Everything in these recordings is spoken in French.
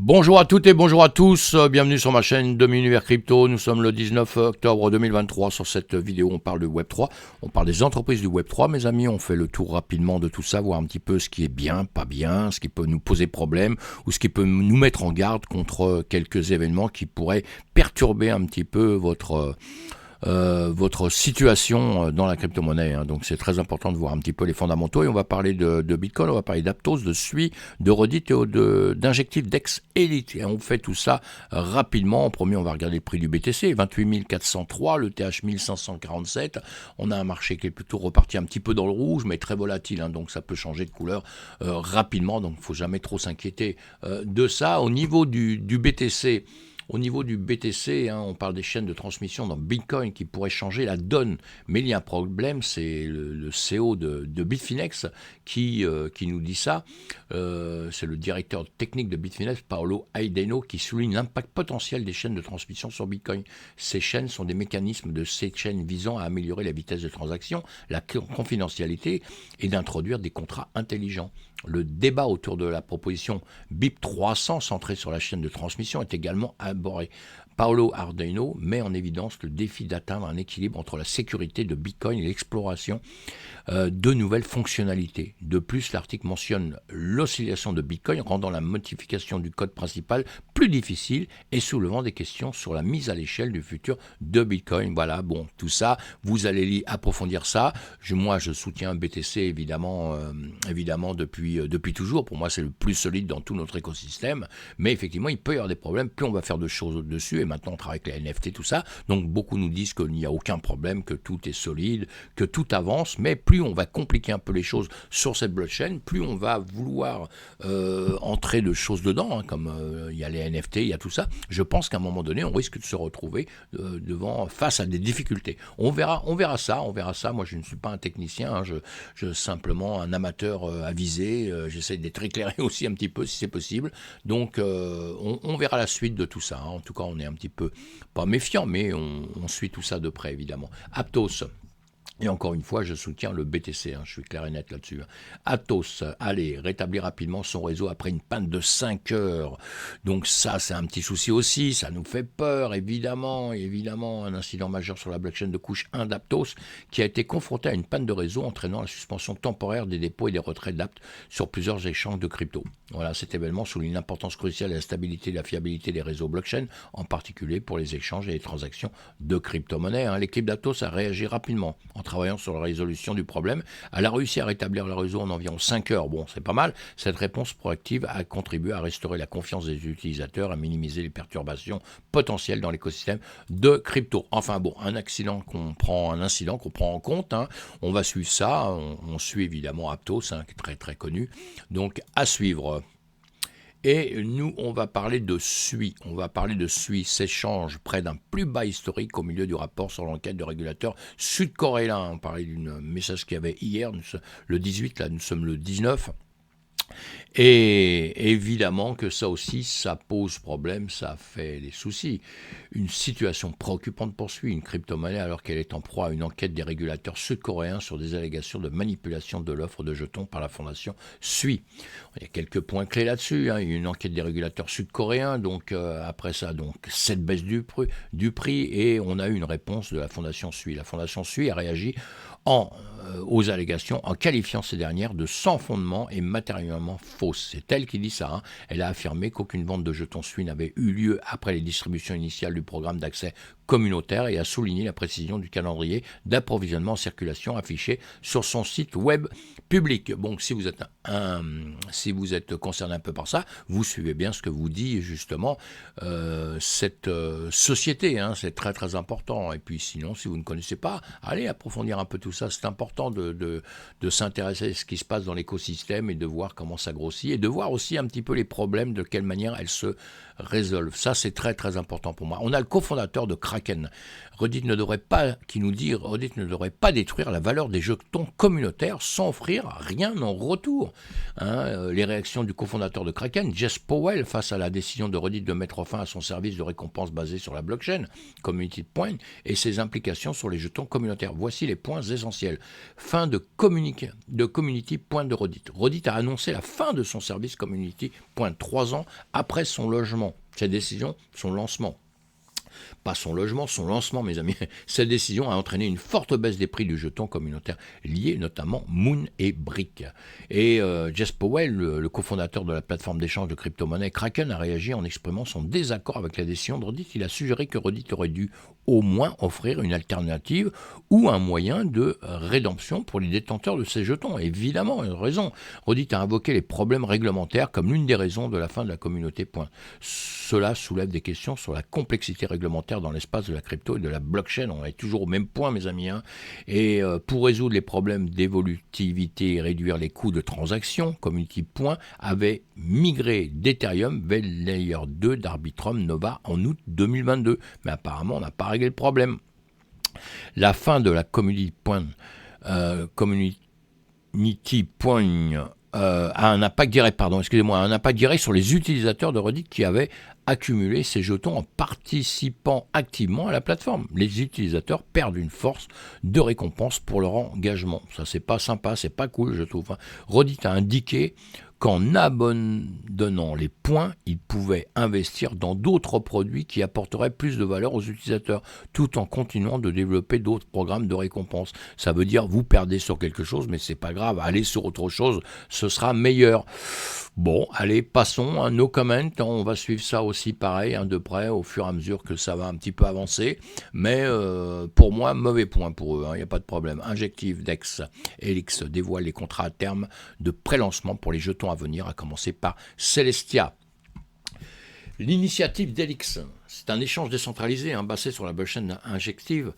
Bonjour à toutes et bonjour à tous, bienvenue sur ma chaîne Demi-Univers Crypto. Nous sommes le 19 octobre 2023. Sur cette vidéo, on parle de Web3, on parle des entreprises du Web3. Mes amis, on fait le tour rapidement de tout ça, voir un petit peu ce qui est bien, pas bien, ce qui peut nous poser problème ou ce qui peut nous mettre en garde contre quelques événements qui pourraient perturber un petit peu votre situation dans la crypto-monnaie. Donc c'est très important de voir un petit peu les fondamentaux. Et on va parler de Bitcoin, on va parler d'Aptos, de SUI, de Reddit et d'injectifs DEX Elite. Et on fait tout ça rapidement. En premier, on va regarder le prix du BTC, 28 403, le TH 1547. On a un marché qui est plutôt reparti un petit peu dans le rouge, mais très volatile. Donc ça peut changer de couleur rapidement. Donc il ne faut jamais trop s'inquiéter de ça. Au niveau du BTC, on parle des chaînes de transmission dans Bitcoin qui pourraient changer la donne. Mais il y a un problème, c'est le CEO de Bitfinex qui nous dit ça. C'est le directeur technique de Bitfinex, Paolo Aideno, qui souligne l'impact potentiel des chaînes de transmission sur Bitcoin. Ces chaînes sont des mécanismes de ces chaînes visant à améliorer la vitesse de transaction, la confidentialité et d'introduire des contrats intelligents. Le débat autour de la proposition BIP 300 centrée sur la chaîne de transmission est également abordé. Paolo Aideno met en évidence le défi d'atteindre un équilibre entre la sécurité de Bitcoin et l'exploration de nouvelles fonctionnalités. De plus, l'article mentionne l'oscillation de Bitcoin, rendant la modification du code principal plus difficile et soulevant des questions sur la mise à l'échelle du futur de Bitcoin. Voilà, bon, tout ça, vous allez approfondir ça. Moi, je soutiens BTC évidemment depuis toujours. Pour moi, c'est le plus solide dans tout notre écosystème. Mais effectivement, il peut y avoir des problèmes. Plus on va faire de choses dessus, et maintenant on travaille avec les NFT, tout ça. Donc beaucoup nous disent qu'il n'y a aucun problème, que tout est solide, que tout avance. Mais plus on va compliquer un peu les choses sur cette blockchain, plus on va vouloir entrer de choses dedans, comme il y a les NFT, il y a tout ça. Je pense qu'à un moment donné, on risque de se retrouver face à des difficultés. On verra ça. Moi, je ne suis pas un technicien, je suis simplement un amateur avisé. J'essaie d'être éclairé aussi un petit peu si c'est possible. Donc, on verra la suite de tout ça. En tout cas, on est un petit peu, pas méfiant, mais on suit tout ça de près, évidemment. Aptos. Et encore une fois, je soutiens le BTC, je suis clair et net là-dessus. Atos, allez, rétablir rapidement son réseau après une panne de 5 heures. Donc ça, c'est un petit souci aussi, ça nous fait peur, évidemment. Un incident majeur sur la blockchain de couche 1 d'Aptos qui a été confronté à une panne de réseau entraînant la suspension temporaire des dépôts et des retraits d'Apt sur plusieurs échanges de crypto. Voilà, cet événement souligne l'importance cruciale de la stabilité et la fiabilité des réseaux blockchain, en particulier pour les échanges et les transactions de crypto-monnaies. L'équipe d'Atos a réagi rapidement en travaillant sur la résolution du problème. Elle a réussi à rétablir le réseau en environ 5 heures. Bon, c'est pas mal. Cette réponse proactive a contribué à restaurer la confiance des utilisateurs, à minimiser les perturbations potentielles dans l'écosystème de crypto. Enfin bon, un incident qu'on prend en compte. On va suivre ça. On suit évidemment Aptos, qui est très très connu. Donc à suivre. Et nous, on va parler de SUI. S'échange près d'un plus bas historique au milieu du rapport sur l'enquête du régulateur sud-coréen. On parlait d'un message qu'il y avait hier, le 18, là nous sommes le 19. Et évidemment que ça aussi, ça pose problème, ça fait des soucis. Une situation préoccupante poursuit une crypto-monnaie alors qu'elle est en proie à une enquête des régulateurs sud-coréens sur des allégations de manipulation de l'offre de jetons par la fondation SUI. Il y a quelques points clés là-dessus. Il y a une enquête des régulateurs sud-coréens, donc après ça, cette baisse du prix, et on a eu une réponse de la fondation SUI. La fondation SUI a réagi aux allégations en qualifiant ces dernières de sans fondement et matériellement fausses. C'est elle qui dit ça. Elle a affirmé qu'aucune vente de jetons SUI n'avait eu lieu après les distributions initiales du programme d'accès communautaire et a souligné la précision du calendrier d'approvisionnement en circulation affiché sur son site web public. Bon, si vous êtes concerné un peu par ça, vous suivez bien ce que vous dit justement cette société. C'est très très important. Et puis sinon, si vous ne connaissez pas, allez approfondir un peu tout ça. C'est important de s'intéresser à ce qui se passe dans l'écosystème et de voir comment ça grossit et de voir aussi un petit peu les problèmes, de quelle manière elles se résolvent. Ça, c'est très très important pour moi. On a le cofondateur de Kraken, Reddit ne devrait pas détruire la valeur des jetons communautaires sans offrir rien en retour. Les réactions du cofondateur de Kraken, Jess Powell, face à la décision de Reddit de mettre fin à son service de récompense basé sur la blockchain, Community Point, et ses implications sur les jetons communautaires. Voici les points essentiels. Fin de Community Point de Reddit. Reddit a annoncé la fin de son service Community Point 3 ans après son logement. Cette décision, son lancement. Pas son logement, son lancement, mes amis. Cette décision a entraîné une forte baisse des prix du jeton communautaire liés notamment Moon et Brick. Et Jess Powell, le cofondateur de la plateforme d'échange de crypto-monnaies Kraken, a réagi en exprimant son désaccord avec la décision de Reddit. Il a suggéré que Reddit aurait dû au moins offrir une alternative ou un moyen de rédemption pour les détenteurs de ces jetons. Évidemment, il a raison. Reddit a invoqué les problèmes réglementaires comme l'une des raisons de la fin de la communauté. Cela soulève des questions sur la complexité réglementaire dans l'espace de la crypto et de la blockchain. On est toujours au même point, mes amis. Et pour résoudre les problèmes d'évolutivité et réduire les coûts de transaction, Community Point avait migré d'Ethereum vers Layer 2 d'Arbitrum Nova en août 2022. Mais apparemment, on n'a pas réglé le problème. La fin de la Community Point a un impact direct, un impact direct sur les utilisateurs de Reddit qui avaient accumulé ces jetons en participant activement à la plateforme. Les utilisateurs perdent une force de récompense pour leur engagement. Ça, c'est pas sympa, c'est pas cool, je trouve. Reddit a indiqué qu'en abandonnant les points, ils pouvaient investir dans d'autres produits qui apporteraient plus de valeur aux utilisateurs, tout en continuant de développer d'autres programmes de récompense. Ça veut dire vous perdez sur quelque chose, mais c'est pas grave, allez sur autre chose, ce sera meilleur. Bon, allez, passons, no comment, on va suivre ça aussi pareil, de près, au fur et à mesure que ça va un petit peu avancer, mais pour moi, mauvais point pour eux, il n'y a pas de problème. Injective Dex, Helix dévoile les contrats à terme de pré-lancement pour les jetons à venir, à commencer par Celestia. L'initiative d'Helix, c'est un échange décentralisé basé sur la blockchain Injective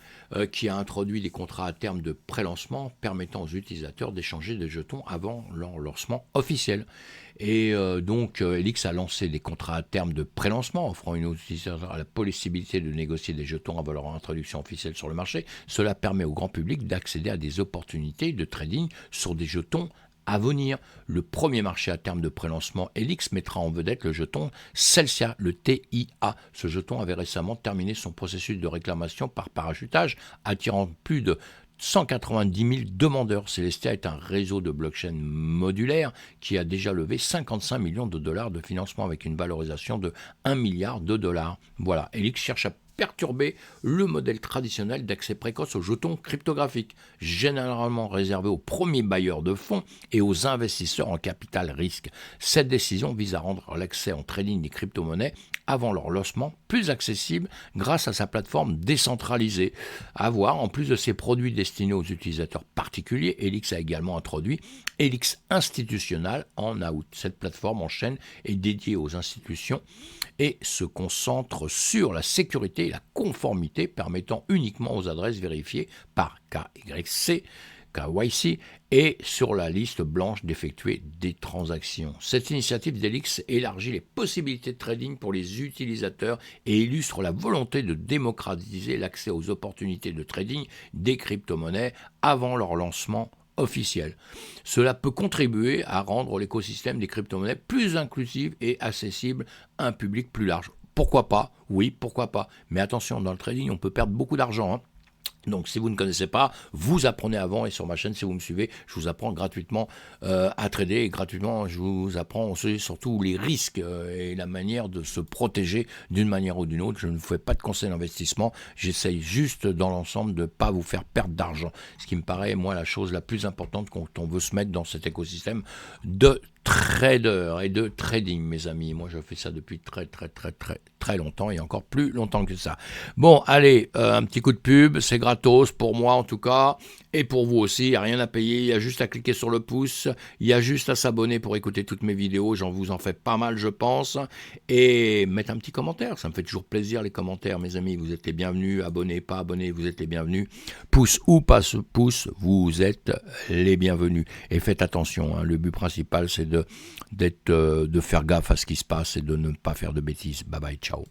qui a introduit des contrats à terme de pré-lancement permettant aux utilisateurs d'échanger des jetons avant leur lancement officiel. Et donc Helix a lancé des contrats à terme de pré-lancement offrant aux utilisateurs la possibilité de négocier des jetons avant leur introduction officielle sur le marché. Cela permet au grand public d'accéder à des opportunités de trading sur des jetons à venir. Le premier marché à terme de pré-lancement Helix mettra en vedette le jeton Celestia, le TIA. Ce jeton avait récemment terminé son processus de réclamation par parachutage, attirant plus de 190 000 demandeurs. Celestia est un réseau de blockchain modulaire qui a déjà levé 55 millions de dollars de financement avec une valorisation de 1 milliard de dollars. Voilà, Helix cherche à perturber le modèle traditionnel d'accès précoce aux jetons cryptographiques, généralement réservé aux premiers bailleurs de fonds et aux investisseurs en capital risque. Cette décision vise à rendre l'accès en trading des crypto-monnaies avant leur lancement plus accessible grâce à sa plateforme décentralisée. À voir, en plus de ses produits destinés aux utilisateurs particuliers, Helix a également introduit Helix Institutional en août. Cette plateforme en chaîne est dédiée aux institutions et se concentre sur la sécurité et la conformité, permettant uniquement aux adresses vérifiées par KYC et sur la liste blanche d'effectuer des transactions. Cette initiative d'Helix élargit les possibilités de trading pour les utilisateurs et illustre la volonté de démocratiser l'accès aux opportunités de trading des crypto-monnaies avant leur lancement officiel. Cela peut contribuer à rendre l'écosystème des crypto-monnaies plus inclusif et accessible à un public plus large. Pourquoi pas ? Oui, pourquoi pas. Mais attention, dans le trading, on peut perdre beaucoup d'argent. Donc si vous ne connaissez pas, vous apprenez avant, et sur ma chaîne, si vous me suivez, je vous apprends gratuitement à trader, et gratuitement je vous apprends aussi, surtout les risques et la manière de se protéger d'une manière ou d'une autre. Je ne vous fais pas de conseils d'investissement, j'essaye juste dans l'ensemble de ne pas vous faire perdre d'argent, ce qui me paraît moi la chose la plus importante quand on veut se mettre dans cet écosystème de trader et de trading, mes amis. Moi je fais ça depuis très longtemps et encore plus longtemps que ça. Bon, allez, un petit coup de pub, c'est gratos pour moi en tout cas, et pour vous aussi, il n'y a rien à payer, il y a juste à cliquer sur le pouce, il y a juste à s'abonner pour écouter toutes mes vidéos, vous en fais pas mal je pense, et mettre un petit commentaire, ça me fait toujours plaisir les commentaires mes amis, vous êtes les bienvenus, abonnés, pas abonnés, vous êtes les bienvenus, pouce ou pas pouce, vous êtes les bienvenus, et faites attention, le but principal c'est de faire gaffe à ce qui se passe et de ne pas faire de bêtises. Bye bye, ciao.